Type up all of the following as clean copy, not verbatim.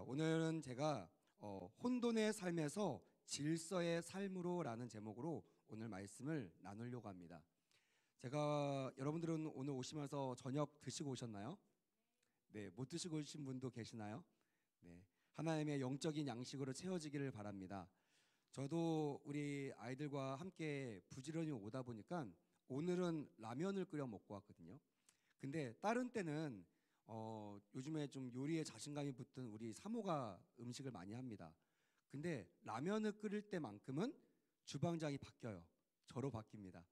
오늘은 제가 혼돈의 삶에서 질서의 삶으로라는 제목으로 오늘 말씀을 나누려고 합니다. 여러분들은 오늘 오시면서 저녁 드시고 오셨나요? 네, 못 드시고 오신 분도 계시나요? 네, 하나님의 영적인 양식으로 채워지기를 바랍니다. 저도 우리 아이들과 함께 부지런히 오다 보니까 오늘은 라면을 끓여 먹고 왔거든요. 근데 다른 때는 요즘에 좀 요리에 자신감이 붙은 우리 사모가 음식을 많이 합니다. 근데 라면을 끓일 때만큼은 주방장이 바뀌어요. 저로 바뀝니다.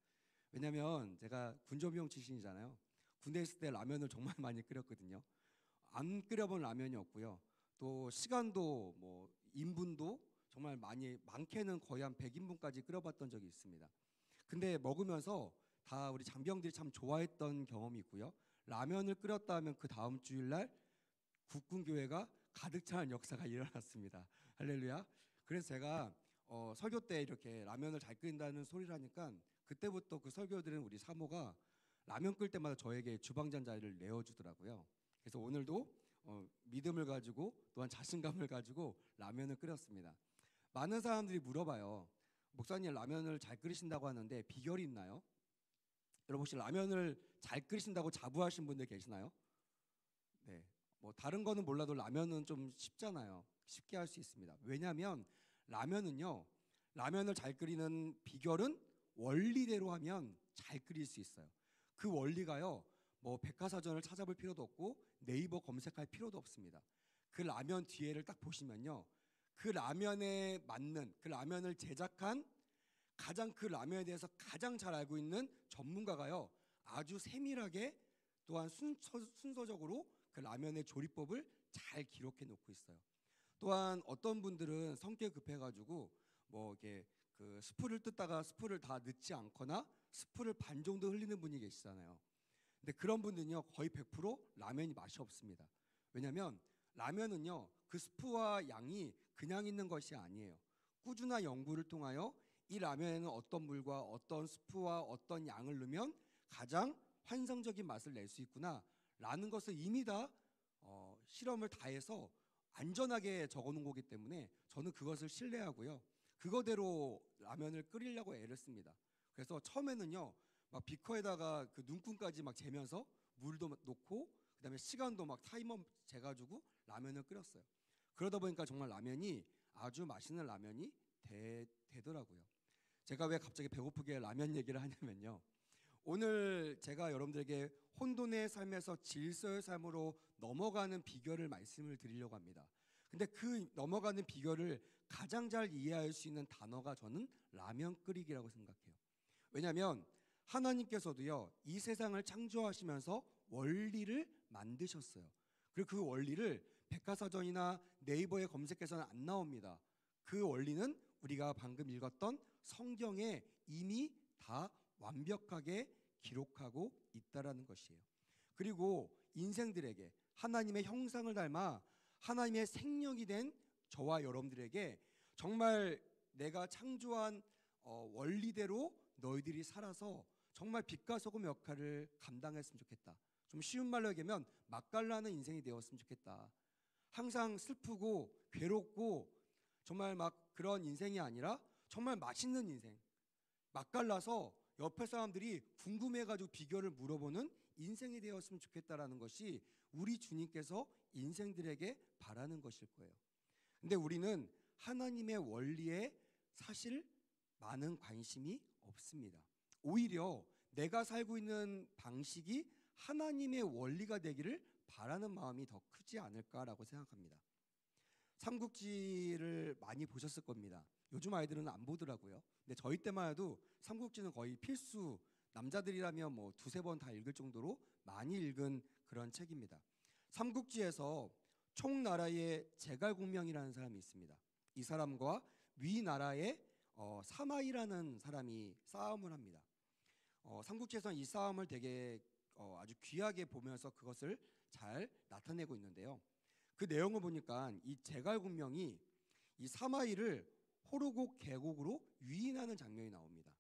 왜냐면 제가 군조비용 출신이잖아요. 군대 있을 때 라면을 정말 많이 끓였거든요. 안 끓여본 라면이 없고요. 또 시간도 인분도 정말 많게는 거의 한 100인분까지 끓여봤던 적이 있습니다. 근데 먹으면서 다 우리 장병들이 참 좋아했던 경험이 있고요. 라면을 끓였다 하면 그 다음 주일날 국군교회가 가득 차는 역사가 일어났습니다. 할렐루야. 그래서 제가 설교 때 이렇게 라면을 잘 끓인다는 소리를 하니까 그때부터 그 설교 들은 우리 사모가 라면 끓일 때마다 저에게 주방장 자리를 내어주더라고요. 그래서 오늘도 믿음을 가지고 또한 자신감을 가지고 라면을 끓였습니다. 많은 사람들이 물어봐요. 목사님 라면을 잘 끓이신다고 하는데 비결이 있나요? 여러분 혹시 라면을 잘 끓이신다고 자부하신 분들 계시나요? 네, 다른 거는 몰라도 라면은 좀 쉽잖아요. 쉽게 할 수 있습니다. 왜냐하면 라면을 잘 끓이는 비결은 원리대로 하면 잘 끓일 수 있어요. 그 원리가요, 백과사전을 찾아볼 필요도 없고 네이버 검색할 필요도 없습니다. 그 라면 뒤에를 딱 보시면요, 그 라면에 맞는 그 라면을 제작한 가장 그 라면에 대해서 가장 잘 알고 있는 전문가가요, 아주 세밀하게 또한 순서적으로 그 라면의 조리법을 잘 기록해 놓고 있어요. 또한 어떤 분들은 성격 급해가지고 이렇게 그 스프를 뜯다가 스프를 다 넣지 않거나 스프를 반 정도 흘리는 분이 계시잖아요. 근데 그런 분들은요 거의 100% 라면이 맛이 없습니다. 왜냐하면 라면은요 그 스프와 양이 그냥 있는 것이 아니에요. 꾸준한 연구를 통하여 이 라면에는 어떤 물과 어떤 스프와 어떤 양을 넣으면 가장 환상적인 맛을 낼 수 있구나 라는 것을 이미 다 실험을 다 해서 안전하게 적어놓은 거기 때문에 저는 그것을 신뢰하고요, 그거대로 라면을 끓이려고 애를 씁니다. 그래서 처음에는요 막 비커에다가 그 눈금까지 막 재면서 물도 넣고 그다음에 시간도 막 타이머 재가지고 라면을 끓였어요. 그러다 보니까 정말 라면이 아주 맛있는 라면이 되더라고요. 제가 왜 갑자기 배고프게 라면 얘기를 하냐면요, 오늘 제가 여러분들에게 혼돈의 삶에서 질서의 삶으로 넘어가는 비결을 말씀을 드리려고 합니다. 근데 그 넘어가는 비결을 가장 잘 이해할 수 있는 단어가 저는 라면 끓이기라고 생각해요. 왜냐하면 하나님께서도요 이 세상을 창조하시면서 원리를 만드셨어요. 그리고 그 원리를 백과사전이나 네이버에 검색해서는 안 나옵니다. 그 원리는 우리가 방금 읽었던 성경에 이미 다 완벽하게 기록하고 있다라는 것이에요. 그리고 인생들에게 하나님의 형상을 닮아 하나님의 생명이 된 저와 여러분들에게 정말 내가 창조한 원리대로 너희들이 살아서 정말 빛과 소금 역할을 감당했으면 좋겠다. 좀 쉬운 말로 얘기하면 맛깔나는 인생이 되었으면 좋겠다. 항상 슬프고 괴롭고 정말 막 그런 인생이 아니라 정말 맛있는 인생, 맛깔나서 옆에 사람들이 궁금해가지고 비결을 물어보는 인생이 되었으면 좋겠다라는 것이 우리 주님께서 인생들에게 바라는 것일 거예요. 근데 우리는 하나님의 원리에 사실 많은 관심이 없습니다. 오히려 내가 살고 있는 방식이 하나님의 원리가 되기를 바라는 마음이 더 크지 않을까라고 생각합니다. 삼국지를 많이 보셨을 겁니다. 요즘 아이들은 안 보더라고요. 근데 저희 때만 해도 삼국지는 거의 필수, 남자들이라면 두세 번 다 읽을 정도로 많이 읽은 그런 책입니다. 삼국지에서 총나라의 제갈공명이라는 사람이 있습니다. 이 사람과 위나라의 사마이라는 사람이 싸움을 합니다. 삼국지에서는 이 싸움을 되게 아주 귀하게 보면서 그것을 잘 나타내고 있는데요. 그 내용을 보니까 이 제갈공명이 이 사마이를 호르곡 계곡으로 유인하는 장면이 나옵니다.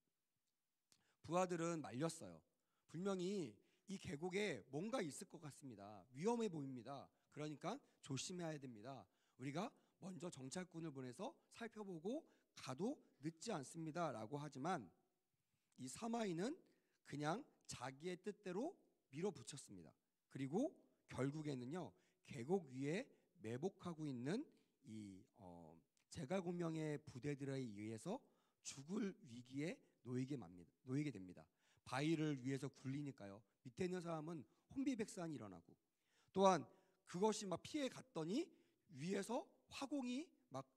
부하들은 말렸어요. 분명히 이 계곡에 뭔가 있을 것 같습니다. 위험해 보입니다. 그러니까 조심해야 됩니다. 우리가 먼저 정찰꾼을 보내서 살펴보고 가도 늦지 않습니다라고 하지만 이 사마이는 그냥 자기의 뜻대로 밀어붙였습니다. 그리고 결국에는요 계곡 위에 매복하고 있는 이 제갈공명의 부대들에 의해서 죽을 위기에 놓이게 됩니다. 바위를 위에서 굴리니까요. 밑에 있는 사람은 혼비백산이 일어나고 또한 그것이 막 피해 갔더니 위에서 화공이 막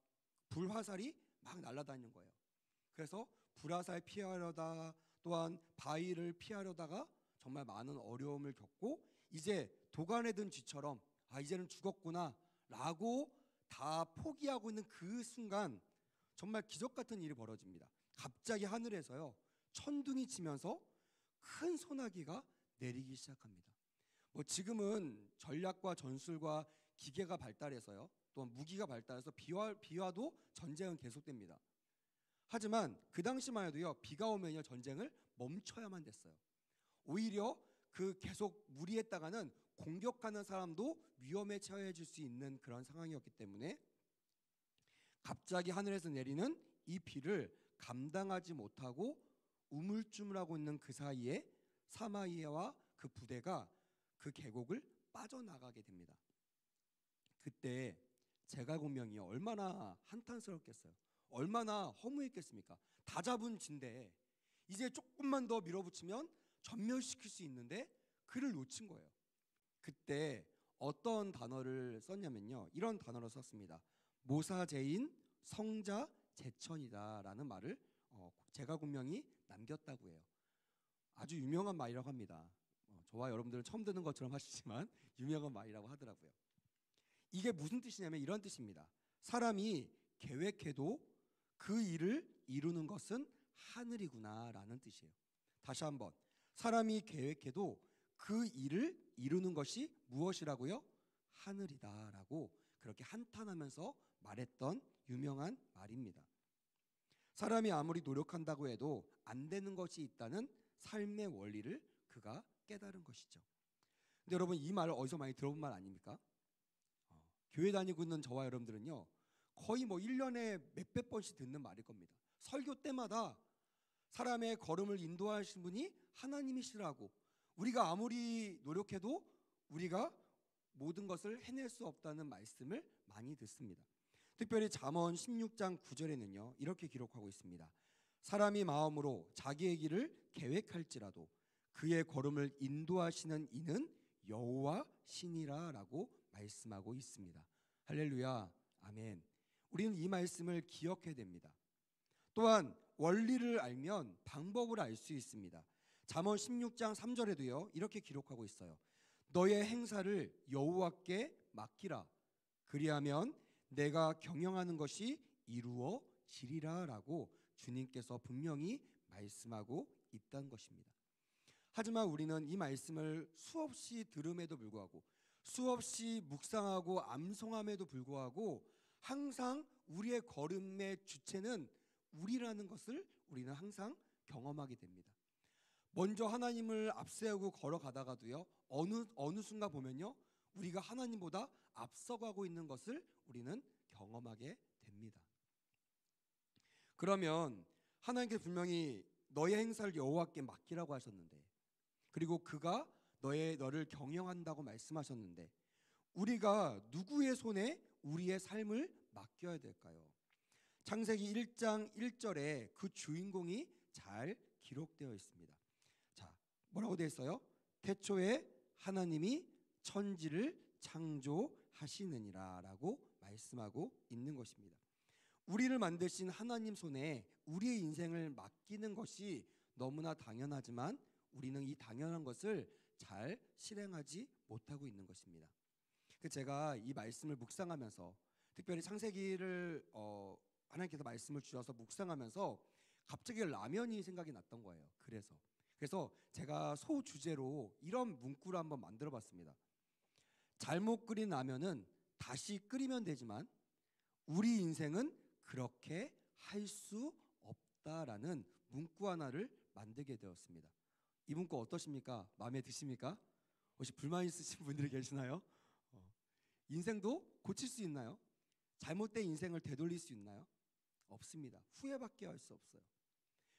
불화살이 막 날아다니는 거예요. 그래서 불화살 피하려다 또한 바위를 피하려다가 정말 많은 어려움을 겪고 이제 도간에 든 쥐처럼 이제는 죽었구나 라고 다 포기하고 있는 그 순간 정말 기적 같은 일이 벌어집니다. 갑자기 하늘에서요 천둥이 치면서 큰 소나기가 내리기 시작합니다. 뭐 지금은 전략과 전술과 기계가 발달해서요 또 무기가 발달해서 비와도 전쟁은 계속됩니다. 하지만 그 당시만 해도요 비가 오면요 전쟁을 멈춰야만 됐어요. 오히려 그 계속 무리했다가는 공격하는 사람도 위험에 처해질 수 있는 그런 상황이었기 때문에 갑자기 하늘에서 내리는 이 비를 감당하지 못하고 우물쭈물하고 있는 그 사이에 사마이아와 그 부대가 그 계곡을 빠져나가게 됩니다. 그때 제갈공명이 얼마나 한탄스럽겠어요. 얼마나 허무했겠습니까? 다 잡은 쥐인데 이제 조금만 더 밀어붙이면 전멸시킬 수 있는데 그를 놓친 거예요. 그때 어떤 단어를 썼냐면요 이런 단어를 썼습니다. 모사제인 성자 제천이다라는 말을 제갈공명이 남겼다고 해요. 아주 유명한 말이라고 합니다. 저와 여러분들은 처음 듣는 것처럼 하시지만 유명한 말이라고 하더라고요. 이게 무슨 뜻이냐면 이런 뜻입니다. 사람이 계획해도 그 일을 이루는 것은 하늘이구나라는 뜻이에요. 다시 한번 사람이 계획해도 그 일을 이루는 것이 무엇이라고요? 하늘이다라고 그렇게 한탄하면서 말했던 유명한 말입니다. 사람이 아무리 노력한다고 해도 안 되는 것이 있다는 삶의 원리를 그가 깨달은 것이죠. 근데 여러분 이 말을 어디서 많이 들어본 말 아닙니까? 교회 다니고 있는 저와 여러분들은요 거의 뭐 1년에 몇백 번씩 듣는 말일 겁니다. 설교 때마다 사람의 걸음을 인도하시는 분이 하나님이시라고 우리가 아무리 노력해도 우리가 모든 것을 해낼 수 없다는 말씀을 많이 듣습니다. 특별히 잠언 16장 9절에는요 이렇게 기록하고 있습니다. 사람이 마음으로 자기의 길을 계획할지라도 그의 걸음을 인도하시는 이는 여호와 신이라라고 말씀하고 있습니다. 할렐루야 아멘. 우리는 이 말씀을 기억해야 됩니다. 또한 원리를 알면 방법을 알 수 있습니다. 잠언 16장 3절에도요 이렇게 기록하고 있어요. 너의 행사를 여호와께 맡기라. 그리하면 내가 경영하는 것이 이루어지리라라고 주님께서 분명히 말씀하고 있다는 것입니다. 하지만 우리는 이 말씀을 수없이 들음에도 불구하고 수없이 묵상하고 암송함에도 불구하고 항상 우리의 걸음의 주체는 우리라는 것을 우리는 항상 경험하게 됩니다. 먼저 하나님을 앞세우고 걸어가다가도요 어느 순간 보면요 우리가 하나님보다 앞서가고 있는 것을 우리는 경험하게 됩니다. 그러면 하나님께서 분명히 너의 행사를 여호와께 맡기라고 하셨는데 그리고 그가 너를 경영한다고 말씀하셨는데 우리가 누구의 손에 우리의 삶을 맡겨야 될까요? 창세기 1장 1절에 그 주인공이 잘 기록되어 있습니다. 자, 뭐라고 되어 있어요? 태초에 하나님이 천지를 창조하시느니라라고 말씀하고 있는 것입니다. 우리를 만드신 하나님 손에 우리의 인생을 맡기는 것이 너무나 당연하지만 우리는 이 당연한 것을 잘 실행하지 못하고 있는 것입니다. 제가 이 말씀을 묵상하면서 특별히 창세기를 하나님께서 말씀을 주셔서 묵상하면서 갑자기 라면이 생각이 났던 거예요. 그래서 제가 소주제로 이런 문구를 한번 만들어봤습니다. 잘못 끓인 라면은 다시 끓이면 되지만 우리 인생은 그렇게 할 수 없다라는 문구 하나를 만들게 되었습니다. 이 문구 어떠십니까? 마음에 드십니까? 혹시 불만 있으신 분들이 계시나요? 인생도 고칠 수 있나요? 잘못된 인생을 되돌릴 수 있나요? 없습니다. 후회밖에 할 수 없어요.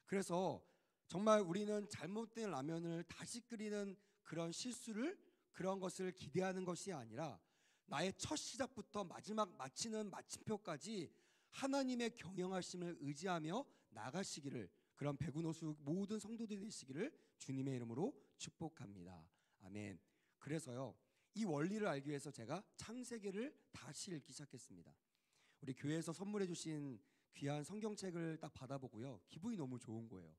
그래서 정말 우리는 잘못된 라면을 다시 끓이는 그런 실수를, 그런 것을 기대하는 것이 아니라 나의 첫 시작부터 마지막 마치는 마침표까지 하나님의 경영하심을 의지하며 나가시기를, 그런 백운호수 모든 성도들이 되시기를 주님의 이름으로 축복합니다. 아멘. 그래서요, 이 원리를 알기 위해서 제가 창세기를 다시 읽기 시작했습니다. 우리 교회에서 선물해 주신 귀한 성경책을 딱 받아보고요, 기분이 너무 좋은 거예요.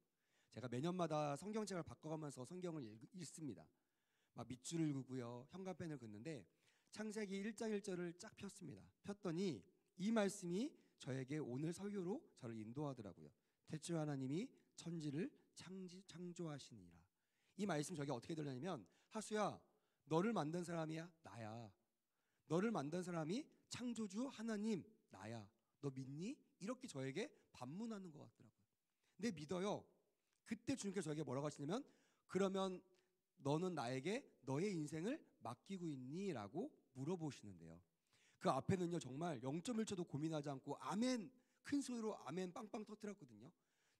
제가 매년마다 성경책을 바꿔가면서 성경을 읽습니다. 막 밑줄을 그고요, 현관펜을 긋는데 창세기 1장 1절을 쫙 폈습니다. 폈더니 이 말씀이 저에게 오늘 설교로 저를 인도하더라고요. 태초에 하나님이 천지를 창조하시니라. 이 말씀 저게 어떻게 들리냐면, 하수야, 너를 만든 사람이야 나야. 너를 만든 사람이 창조주 하나님 나야. 너 믿니? 이렇게 저에게 반문하는 것 같더라고요. 근데 믿어요. 그때 주님께서 저에게 뭐라고 하시냐면, 그러면 너는 나에게 너의 인생을 맡기고 있니? 라고 물어보시는데요. 그 앞에는요, 정말 0.1초도 고민하지 않고 아멘, 큰 소리로 아멘 빵빵 터뜨렸거든요.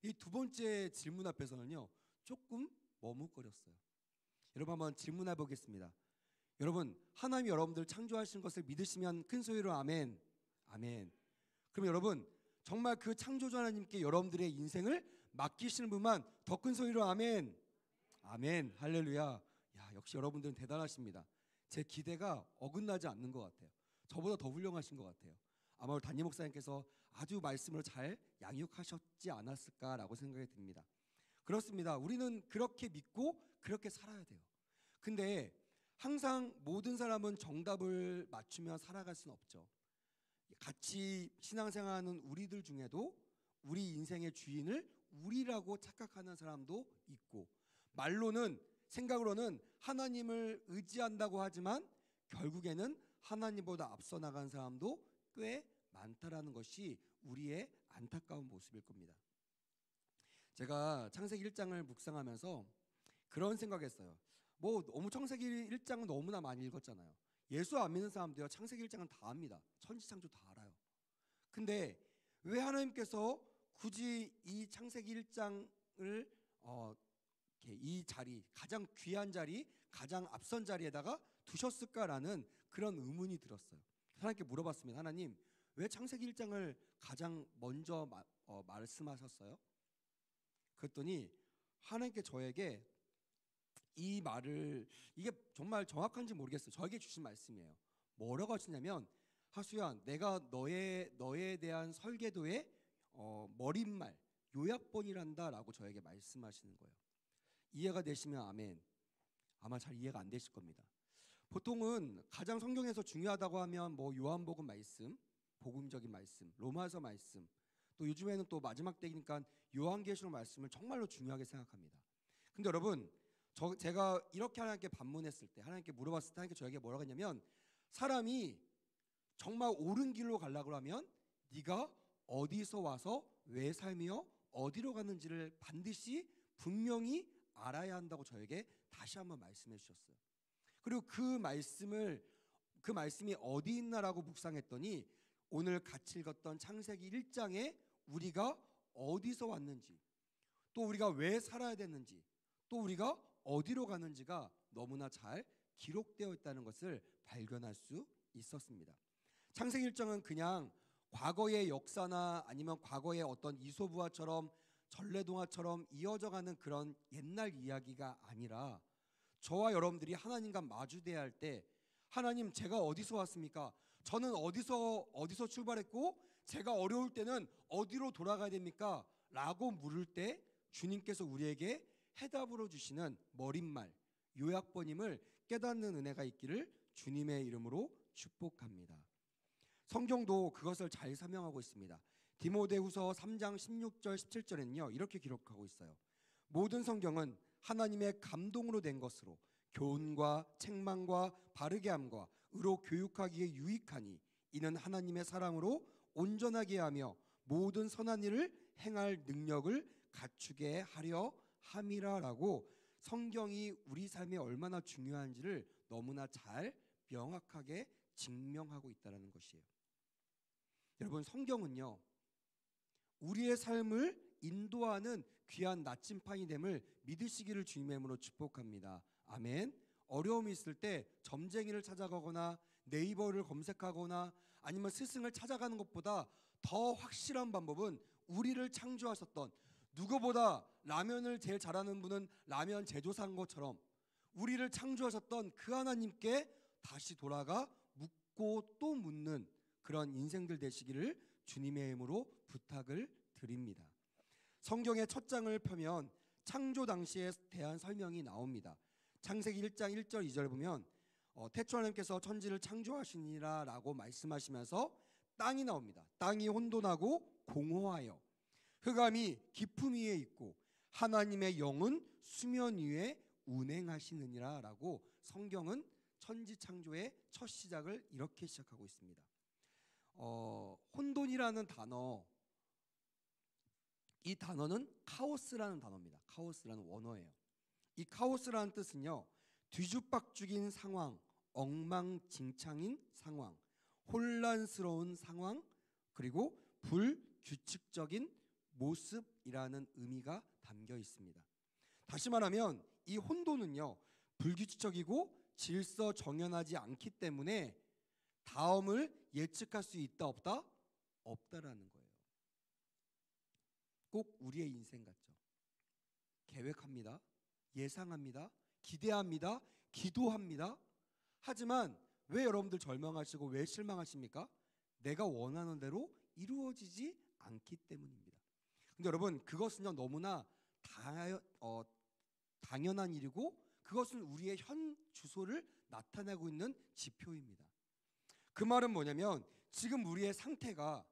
이 두 번째 질문 앞에서는요, 조금 머뭇거렸어요. 여러분, 한번 질문해 보겠습니다. 여러분, 하나님이 여러분들 창조하신 것을 믿으시면 큰 소리로 아멘. 아멘. 그럼 여러분, 정말 그 창조주 하나님께 여러분들의 인생을 맡기시는 분만 더 큰 소리로 아멘. 아멘. 할렐루야. 야, 역시 여러분들은 대단하십니다. 제 기대가 어긋나지 않는 것 같아요. 저보다 더 훌륭하신 것 같아요. 아마 우리 담임 목사님께서 아주 말씀을 잘 양육하셨지 않았을까라고 생각이 듭니다. 그렇습니다. 우리는 그렇게 믿고 그렇게 살아야 돼요. 근데 항상 모든 사람은 정답을 맞추며 살아갈 수는 없죠. 같이 신앙생활하는 우리들 중에도 우리 인생의 주인을 우리라고 착각하는 사람도 있고, 말로는, 생각으로는 하나님을 의지한다고 하지만 결국에는 하나님보다 앞서 나간 사람도 꽤 많다라는 것이 우리의 안타까운 모습일 겁니다. 제가 창세기 1장을 묵상하면서 그런 생각했어요. 뭐 너무 창세기 1장은 너무나 많이 읽었잖아요. 예수 안 믿는 사람도요, 창세기 1장은 다 압니다. 천지창조 다 알아요. 근데 왜 하나님께서 굳이 이 창세기 1장을 이 자리, 가장 귀한 자리, 가장 앞선 자리에다가 두셨을까라는 그런 의문이 들었어요. 하나님께 물어봤습니다. 하나님, 왜 창세기 1장을 가장 먼저 말씀하셨어요? 그랬더니 하나님께 저에게 이 말을, 이게 정말 정확한지 모르겠어요. 저에게 주신 말씀이에요. 뭐라고 하시냐면, 하수야, 내가 너에 대한 설계도의 머릿말, 요약본이란다라고 저에게 말씀하시는 거예요. 이해가 되시면 아멘. 아마 잘 이해가 안 되실 겁니다. 보통은 가장 성경에서 중요하다고 하면 뭐 요한복음 말씀, 복음적인 말씀, 로마서 말씀, 또 요즘에는 또 마지막 때니까 요한계시록 말씀을 정말로 중요하게 생각합니다. 근데 여러분, 제가 이렇게 하나님께 반문했을 때, 하나님께 물어봤을 때 하나님께 저에게 뭐라고 했냐면, 사람이 정말 옳은 길로 가려고 하면 네가 어디서 와서 왜 살며 어디로 가는지를 반드시 분명히 알아야 한다고 저에게 다시 한번 말씀해 주셨어요. 그리고 그 말씀이 어디 있나라고 묵상했더니 오늘 같이 읽었던 창세기 1장에 우리가 어디서 왔는지, 또 우리가 왜 살아야 되는지, 또 우리가 어디로 가는지가 너무나 잘 기록되어 있다는 것을 발견할 수 있었습니다. 창세기 1장은 그냥 과거의 역사나 아니면 과거의 어떤 이솝우화처럼 전래동화처럼 이어져가는 그런 옛날 이야기가 아니라, 저와 여러분들이 하나님과 마주대야 할 때, 하나님, 제가 어디서 왔습니까? 저는 어디서 출발했고 제가 어려울 때는 어디로 돌아가야 됩니까? 라고 물을 때 주님께서 우리에게 해답으로 주시는 머릿말, 요약본임을 깨닫는 은혜가 있기를 주님의 이름으로 축복합니다. 성경도 그것을 잘 설명하고 있습니다. 디모데후서 3장 16절 17절에는요, 이렇게 기록하고 있어요. 모든 성경은 하나님의 감동으로 된 것으로 교훈과 책망과 바르게 함과 의로 교육하기에 유익하니 이는 하나님의 사랑으로 온전하게 하며 모든 선한 일을 행할 능력을 갖추게 하려 함이라라고, 성경이 우리 삶에 얼마나 중요한지를 너무나 잘 명확하게 증명하고 있다는 것이에요. 여러분, 성경은요, 우리의 삶을 인도하는 귀한 나침판이 됨을 믿으시기를 주님의 이름으로 축복합니다. 아멘. 어려움이 있을 때 점쟁이를 찾아가거나 네이버를 검색하거나 아니면 스승을 찾아가는 것보다 더 확실한 방법은 우리를 창조하셨던, 누구보다 라면을 제일 잘하는 분은 라면 제조사인 것처럼 우리를 창조하셨던 그 하나님께 다시 돌아가 묻고 또 묻는 그런 인생들 되시기를 주님의 이름으로 부탁을 드립니다. 성경의 첫 장을 펴면 창조 당시에 대한 설명이 나옵니다. 창세기 1장 1절 2절 보면 태초 하나님께서 천지를 창조하시니라 라고 말씀하시면서 땅이 나옵니다. 땅이 혼돈하고 공허하여 흑암이 깊음 위에 있고 하나님의 영은 수면 위에 운행하시느니라 라고 성경은 천지 창조의 첫 시작을 이렇게 시작하고 있습니다. 혼돈이라는 단어, 이 단어는 카오스라는 단어입니다. 카오스라는 원어예요. 이 카오스라는 뜻은요, 뒤죽박죽인 상황, 엉망진창인 상황, 혼란스러운 상황, 그리고 불규칙적인 모습이라는 의미가 담겨 있습니다. 다시 말하면 이 혼돈은요, 불규칙적이고 질서 정연하지 않기 때문에 다음을 예측할 수 있다 없다? 없다라는 거예요. 꼭 우리의 인생 같죠. 계획합니다. 예상합니다. 기대합니다. 기도합니다. 하지만 왜 여러분들 절망하시고 왜 실망하십니까? 내가 원하는 대로 이루어지지 않기 때문입니다. 근데 여러분, 그것은요 너무나 당연한 일이고 그것은 우리의 현 주소를 나타내고 있는 지표입니다. 그 말은 뭐냐면 지금 우리의 상태가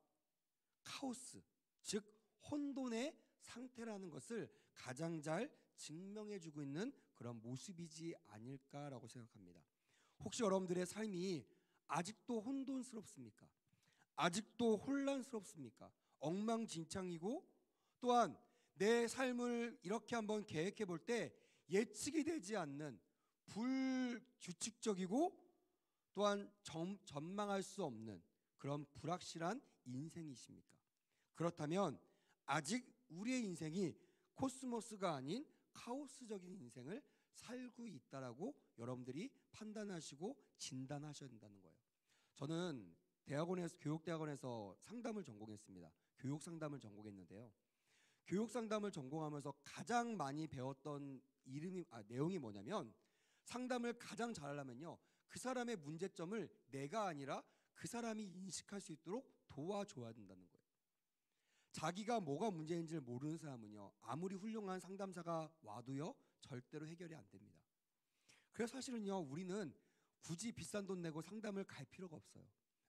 카오스, 즉 혼돈의 상태라는 것을 가장 잘 증명해주고 있는 그런 모습이지 아닐까라고 생각합니다. 혹시 여러분들의 삶이 아직도 혼돈스럽습니까? 아직도 혼란스럽습니까? 엉망진창이고 또한 내 삶을 이렇게 한번 계획해 볼 때 예측이 되지 않는 불규칙적이고 또한 전망할 수 없는 그런 불확실한 인생이십니까? 그렇다면 아직 우리의 인생이 코스모스가 아닌 카오스적인 인생을 살고 있다라고 여러분들이 판단하시고 진단하셔야 된다는 거예요. 저는 교육대학원에서 상담을 전공했습니다. 교육 상담을 전공했는데요. 교육 상담을 전공하면서 가장 많이 배웠던 내용이 뭐냐면 상담을 가장 잘하려면요, 그 사람의 문제점을 내가 아니라 그 사람이 인식할 수 있도록 도와줘야 된다는 거예요. 자기가 뭐가 문제인지를 모르는 사람은요, 아무리 훌륭한 상담사가 와도요 절대로 해결이 안 됩니다. 그래서 사실은요, 우리는 굳이 비싼 돈 내고 상담을 갈 필요가 없어요.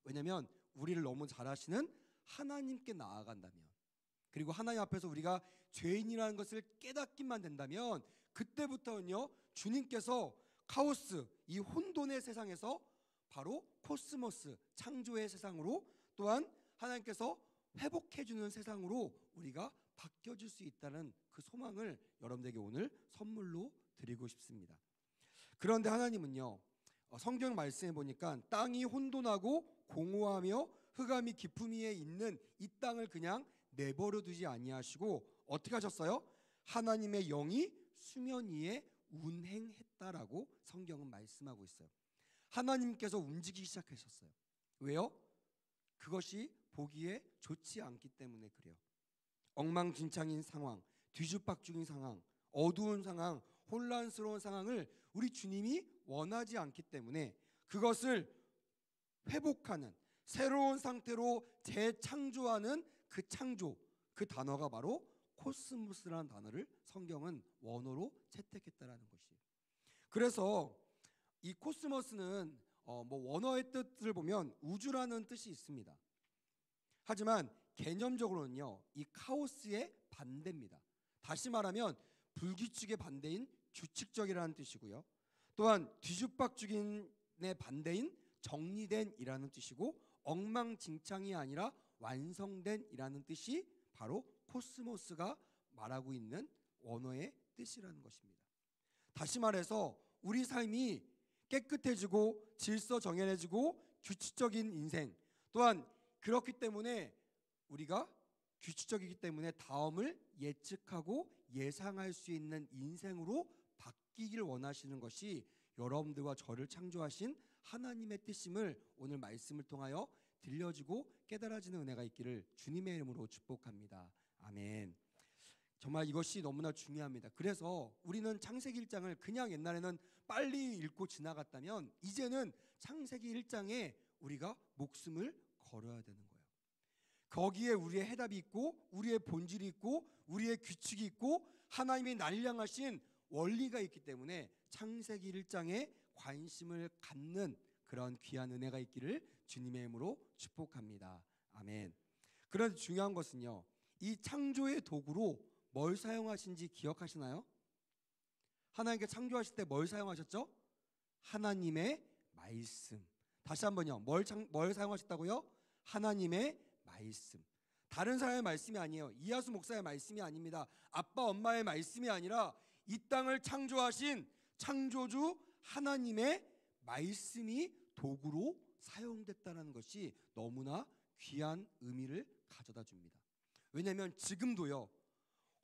왜냐하면 우리를 너무 잘 아시는 하나님께 나아간다면, 그리고 하나님 앞에서 우리가 죄인이라는 것을 깨닫기만 된다면 그때부터는요, 주님께서 카오스, 이 혼돈의 세상에서 바로 코스모스, 창조의 세상으로, 또한 하나님께서 회복해주는 세상으로 우리가 바뀌어질 수 있다는 그 소망을 여러분들에게 오늘 선물로 드리고 싶습니다. 그런데 하나님은요, 성경 말씀에 보니까 땅이 혼돈하고 공허하며 흑암이 깊음 위에 있는 이 땅을 그냥 내버려 두지 아니하시고 어떻게 하셨어요? 하나님의 영이 수면 위에 운행했다라고 성경은 말씀하고 있어요. 하나님께서 움직이기 시작하셨어요. 왜요? 그것이 보기에 좋지 않기 때문에 그래요. 엉망진창인 상황, 뒤죽박죽인 상황, 어두운 상황, 혼란스러운 상황을 우리 주님이 원하지 않기 때문에 그것을 회복하는, 새로운 상태로 재창조하는 그 창조, 그 단어가 바로 코스모스라는 단어를 성경은 원어로 채택했다라는 것이에요. 그래서 이 코스모스는 원어의 뜻을 보면 우주라는 뜻이 있습니다. 하지만 개념적으로는요, 이 카오스의 반대입니다. 다시 말하면 불규칙의 반대인 규칙적이라는 뜻이고요. 또한 뒤죽박죽인의 반대인 정리된이라는 뜻이고, 엉망진창이 아니라 완성된이라는 뜻이 바로 코스모스가 말하고 있는 원어의 뜻이라는 것입니다. 다시 말해서 우리 삶이 깨끗해지고 질서 정연해지고 규칙적인 인생, 또한 그렇기 때문에 우리가 규칙적이기 때문에 다음을 예측하고 예상할 수 있는 인생으로 바뀌길 원하시는 것이 여러분들과 저를 창조하신 하나님의 뜻임을 오늘 말씀을 통하여 들려지고 깨달아지는 은혜가 있기를 주님의 이름으로 축복합니다. 아멘. 정말 이것이 너무나 중요합니다. 그래서 우리는 창세기 1장을 그냥 옛날에는 빨리 읽고 지나갔다면 이제는 창세기 1장에 우리가 목숨을 걸어야 되는 거예요. 거기에 우리의 해답이 있고 우리의 본질이 있고 우리의 규칙이 있고 하나님이 나를 향하신 원리가 있기 때문에 창세기 1장에 관심을 갖는 그런 귀한 은혜가 있기를 주님의 이름으로 축복합니다. 아멘. 그런데 중요한 것은요, 이 창조의 도구로 뭘 사용하신지 기억하시나요? 하나님께 창조하실 때 뭘 사용하셨죠? 하나님의 말씀. 다시 한번요. 뭘 사용하셨다고요? 하나님의 말씀. 다른 사람의 말씀이 아니에요. 이하수 목사의 말씀이 아닙니다. 아빠 엄마의 말씀이 아니라 이 땅을 창조하신 창조주 하나님의 말씀이 도구로 사용됐다는 것이 너무나 귀한 의미를 가져다 줍니다. 왜냐하면 지금도요,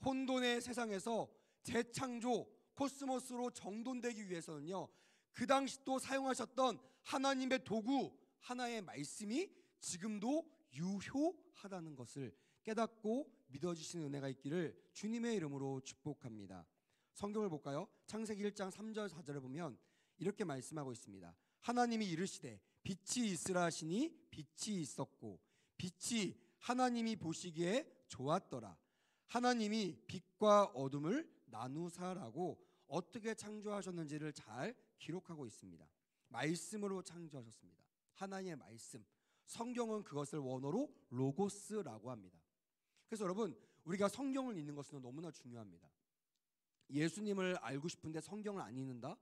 혼돈의 세상에서 재창조 코스모스로 정돈되기 위해서는요, 그 당시 또 사용하셨던 하나님의 도구 하나의 말씀이 지금도 유효하다는 것을 깨닫고 믿어주시는 은혜가 있기를 주님의 이름으로 축복합니다. 성경을 볼까요? 창세기 1장 3절 4절에 보면 이렇게 말씀하고 있습니다. 하나님이 이르시되 빛이 있으라 하시니 빛이 있었고 빛이 하나님이 보시기에 좋았더라. 하나님이 빛과 어둠을 나누사라고 어떻게 창조하셨는지를 잘 기록하고 있습니다. 말씀으로 창조하셨습니다. 하나님의 말씀. 성경은 그것을 원어로 로고스라고 합니다. 그래서 여러분, 우리가 성경을 읽는 것은 너무나 중요합니다. 예수님을 알고 싶은데 성경을 안 읽는다?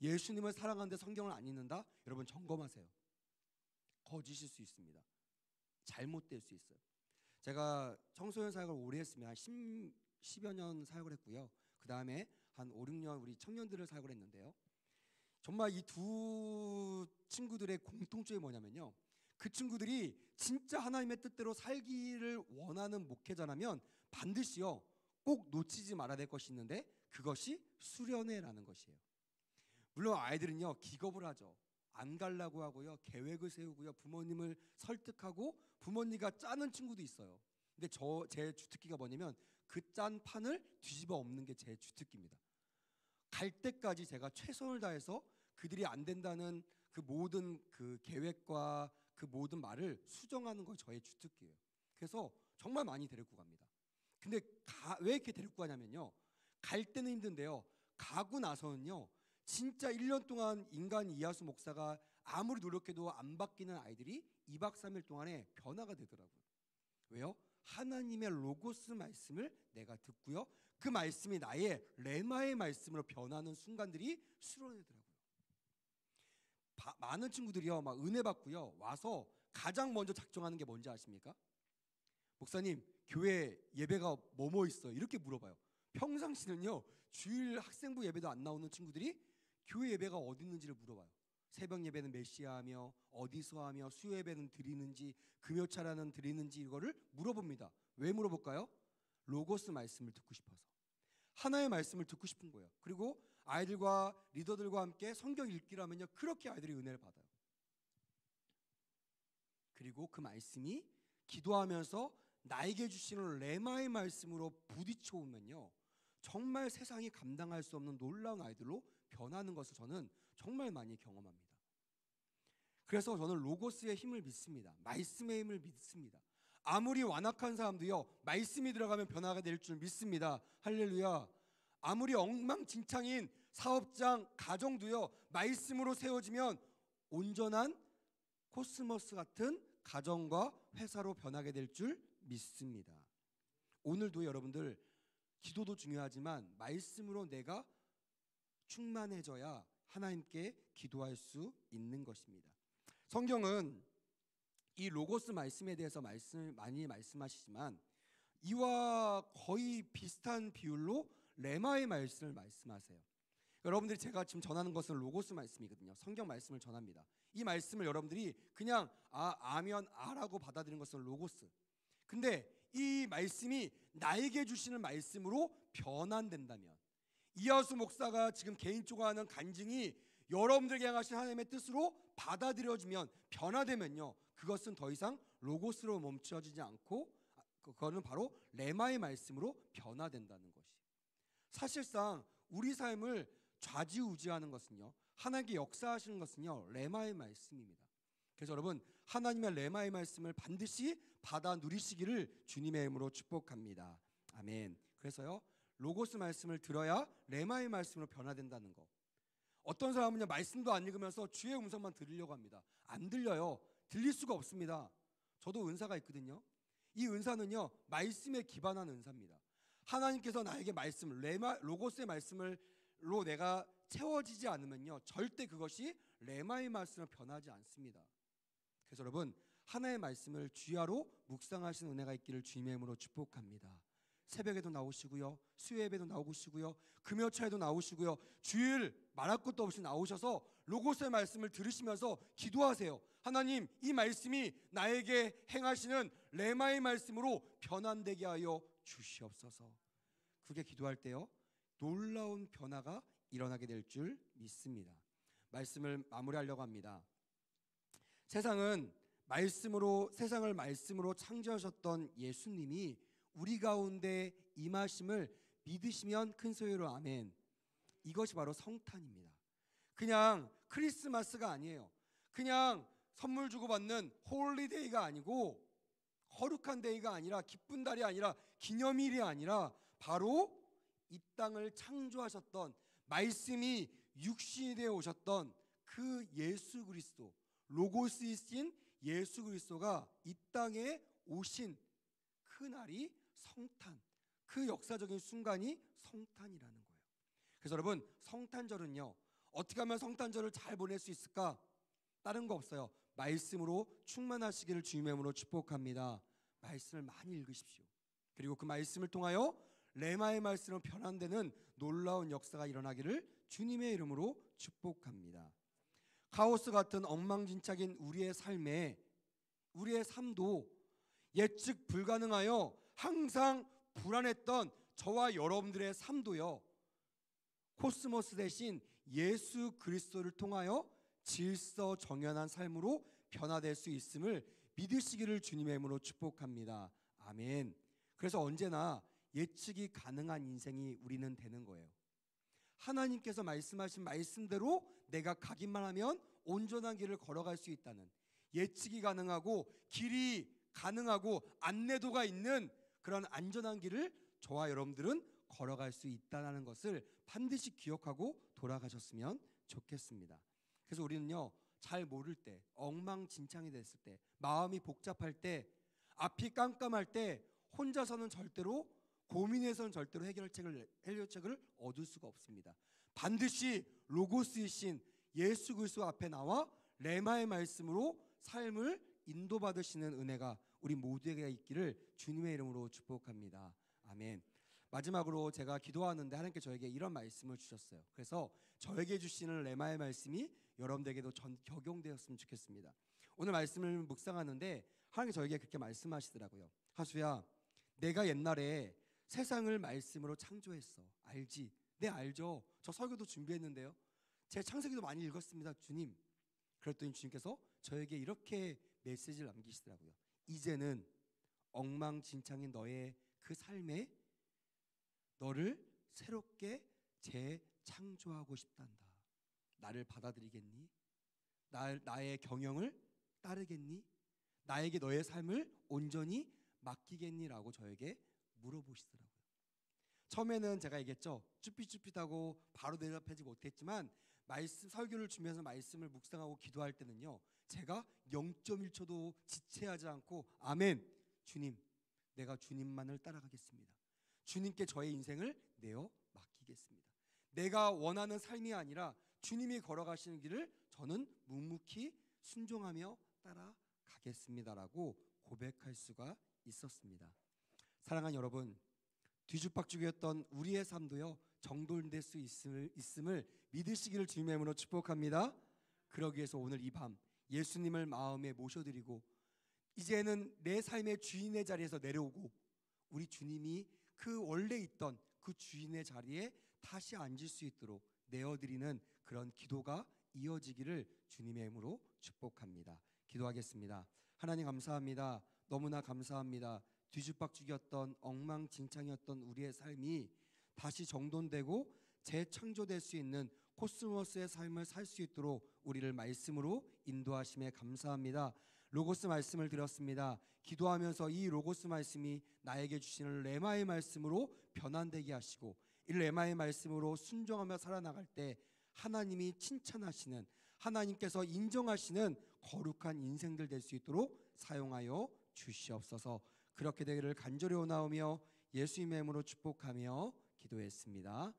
예수님을 사랑하는데 성경을 안 읽는다? 여러분 점검하세요. 거짓일 수 있습니다. 잘못될 수 있어요. 제가 청소년 사역을 오래 했으면 한 10여 년 사역을 했고요. 그 다음에 한 5, 6년 우리 청년들을 사역을 했는데요. 정말 이 두 친구들의 공통점이 뭐냐면요, 그 친구들이 진짜 하나님의 뜻대로 살기를 원하는 목회자라면 반드시요 꼭 놓치지 말아야 될 것이 있는데 그것이 수련회라는 것이에요. 물론 아이들은요 기겁을 하죠. 안 가려고 하고요, 계획을 세우고요, 부모님을 설득하고 부모님과 짜는 친구도 있어요. 근데 제 주특기가 뭐냐면 그 짠 판을 뒤집어 엎는 게 제 주특기입니다. 갈 때까지 제가 최선을 다해서 그들이 안 된다는 그 모든 그 계획과 그 모든 말을 수정하는 건 저의 주특기예요. 그래서 정말 많이 데리고 갑니다. 근데 왜 이렇게 데리고 가냐면요, 갈 때는 힘든데요, 가고 나서는요 진짜 1년 동안 인간 이하수 목사가 아무리 노력해도 안 바뀌는 아이들이 2박 3일 동안에 변화가 되더라고요. 왜요? 하나님의 로고스 말씀을 내가 듣고요, 그 말씀이 나의 레마의 말씀으로 변하는 순간들이 수련회더라고요. 많은 친구들이요 막 은혜 받고요 와서 가장 먼저 작정하는 게 뭔지 아십니까? 목사님, 교회 예배가 뭐뭐 있어요? 이렇게 물어봐요. 평상시는요 주일 학생부 예배도 안 나오는 친구들이 교회 예배가 어디 있는지를 물어봐요. 새벽 예배는 몇 시에 하며 어디서 하며 수요 예배는 드리는지 금요차라는 드리는지 이거를 물어봅니다. 왜 물어볼까요? 로고스 말씀을 듣고 싶어서, 하나의 말씀을 듣고 싶은 거예요. 그리고 아이들과 리더들과 함께 성경 읽기를 하면요 그렇게 아이들이 은혜를 받아요. 그리고 그 말씀이 기도하면서 나에게 주시는 레마의 말씀으로 부딪혀 오면요 정말 세상이 감당할 수 없는 놀라운 아이들로 변하는 것을 저는 정말 많이 경험합니다. 그래서 저는 로고스의 힘을 믿습니다. 말씀의 힘을 믿습니다. 아무리 완악한 사람도요 말씀이 들어가면 변화가 될 줄 믿습니다. 할렐루야. 아무리 엉망진창인 사업장, 가정도요 말씀으로 세워지면 온전한 코스모스 같은 가정과 회사로 변하게 될 줄 믿습니다. 오늘도 여러분들 기도도 중요하지만 말씀으로 내가 충만해져야 하나님께 기도할 수 있는 것입니다. 성경은 이 로고스 말씀에 대해서 많이 말씀하시지만 이와 거의 비슷한 비율로 레마의 말씀을 말씀하세요. 여러분들이 제가 지금 전하는 것은 로고스 말씀이거든요. 성경 말씀을 전합니다. 이 말씀을 여러분들이 그냥 아면 아라고 받아들이는 것은 로고스. 근데 이 말씀이 나에게 주시는 말씀으로 변환된다면, 이하수 목사가 지금 개인적으로 하는 간증이 여러분들에게 향하신 하나님의 뜻으로 받아들여지면, 변화되면요, 그것은 더 이상 로고스로 멈춰지지 않고 그거는 바로 레마의 말씀으로 변화된다는 것이. 사실상 우리 삶을 좌지우지하는 것은요, 하나님께 역사하시는 것은요, 레마의 말씀입니다. 그래서 여러분, 하나님의 레마의 말씀을 반드시 받아 누리시기를 주님의 이름으로 축복합니다. 아멘. 그래서요, 로고스 말씀을 들어야 레마의 말씀으로 변화된다는 거. 어떤 사람은요, 말씀도 안 읽으면서 주의 음성만 들으려고 합니다. 안 들려요. 들릴 수가 없습니다. 저도 은사가 있거든요. 이 은사는요, 말씀에 기반한 은사입니다. 하나님께서 나에게 말씀, 로고스의 말씀으로 내가 채워지지 않으면요, 절대 그것이 레마의 말씀으로 변하지 않습니다. 그래서 여러분, 하나의 말씀을 주야로 묵상하시는 은혜가 있기를 주님의 이름으로 축복합니다. 새벽에도 나오시고요, 수요예배도 나오시고요, 금요차에도 나오시고요, 주일 말할 것도 없이 나오셔서 로고스의 말씀을 들으시면서 기도하세요. 하나님, 이 말씀이 나에게 행하시는 레마의 말씀으로 변환되게 하여 주시옵소서. 그렇게 기도할 때요, 놀라운 변화가 일어나게 될 줄 믿습니다. 말씀을 마무리하려고 합니다. 세상을 말씀으로 창조하셨던 예수님이 우리 가운데 임하심을 믿으시면 큰 소리로 아멘. 이것이 바로 성탄입니다. 그냥 크리스마스가 아니에요. 그냥 선물 주고받는 홀리데이가 아니고, 거룩한 데이가 아니라, 기쁜 달이 아니라, 기념일이 아니라, 바로 이 땅을 창조하셨던, 말씀이 육신이 되어 오셨던 그 예수 그리스도, 로고스이신 예수 그리스도가 이 땅에 오신 그 날이 성탄, 그 역사적인 순간이 성탄이라는 거예요. 그래서 여러분, 성탄절은요, 어떻게 하면 성탄절을 잘 보낼 수 있을까? 다른 거 없어요. 말씀으로 충만하시기를 주님의 이름으로 축복합니다. 말씀을 많이 읽으십시오. 그리고 그 말씀을 통하여 레마의 말씀으로 변환되는 놀라운 역사가 일어나기를 주님의 이름으로 축복합니다. 카오스 같은 엉망진창인 우리의 삶도 예측 불가능하여 항상 불안했던 저와 여러분들의 삶도요, 코스모스 대신 예수 그리스도를 통하여 질서 정연한 삶으로 변화될 수 있음을 믿으시기를 주님의 이름으로 축복합니다. 아멘. 그래서 언제나 예측이 가능한 인생이 우리는 되는 거예요. 하나님께서 말씀하신 말씀대로 내가 가기만 하면 온전한 길을 걸어갈 수 있다는, 예측이 가능하고 길이 가능하고 안내도가 있는 그런 안전한 길을 저와 여러분들은 걸어갈 수 있다는 것을 반드시 기억하고 돌아가셨으면 좋겠습니다. 그래서 우리는요, 잘 모를 때, 엉망진창이 됐을 때, 마음이 복잡할 때, 앞이 깜깜할 때, 혼자서는 절대로, 고민해서는 절대로 해결책을 얻을 수가 없습니다. 반드시 로고스이신 예수 그리스도 앞에 나와 레마의 말씀으로 삶을 인도받으시는 은혜가 우리 모두에게 있기를 주님의 이름으로 축복합니다. 아멘. 마지막으로 제가 기도하는데 하나님께 저에게 이런 말씀을 주셨어요. 그래서 저에게 주시는 레마의 말씀이 여러분들에게도 적용되었으면 좋겠습니다. 오늘 말씀을 묵상하는데 하나님께 저에게 그렇게 말씀하시더라고요. 하수야, 내가 옛날에 세상을 말씀으로 창조했어. 알지? 네, 알죠. 저 설교도 준비했는데요. 제 창세기도 많이 읽었습니다, 주님. 그랬더니 주님께서 저에게 이렇게 메시지를 남기시더라고요. 이제는 엉망진창인 너의 그 삶에 너를 새롭게 재창조하고 싶단다. 나를 받아들이겠니? 나의 경영을 따르겠니? 나에게 너의 삶을 온전히 맡기겠니라고 저에게 물어보시더라고요. 처음에는 제가 얘기했죠. 쭈삣쭈삣하고 바로 대답하지 못했지만 설교를 준비해서 말씀을 묵상하고 기도할 때는요, 제가 0.1초도 지체하지 않고 아멘, 주님, 내가 주님만을 따라가겠습니다. 주님께 저의 인생을 내어 맡기겠습니다. 내가 원하는 삶이 아니라 주님이 걸어가시는 길을 저는 묵묵히 순종하며 따라가겠습니다라고 고백할 수가 있었습니다. 사랑하는 여러분, 뒤죽박죽이었던 우리의 삶도요, 정돈될 수 있음을 믿으시기를 주님의 이름으로 축복합니다. 그러기 위해서 오늘 이 밤 예수님을 마음에 모셔드리고 이제는 내 삶의 주인의 자리에서 내려오고 우리 주님이 그 원래 있던 그 주인의 자리에 다시 앉을 수 있도록 내어드리는 그런 기도가 이어지기를 주님의 이름으로 축복합니다. 기도하겠습니다. 하나님 감사합니다. 너무나 감사합니다. 뒤죽박죽이었던 엉망진창이었던 우리의 삶이 다시 정돈되고 재창조될 수 있는 코스모스의 삶을 살 수 있도록 우리를 말씀으로 인도하심에 감사합니다. 로고스 말씀을 드렸습니다. 기도하면서 이 로고스 말씀이 나에게 주시는 레마의 말씀으로 변환되게 하시고 이 레마의 말씀으로 순종하며 살아나갈 때 하나님이 칭찬하시는, 하나님께서 인정하시는 거룩한 인생들 될 수 있도록 사용하여 주시옵소서. 그렇게 되기를 간절히 원하오며 예수님의 이름으로 축복하며 기도했습니다.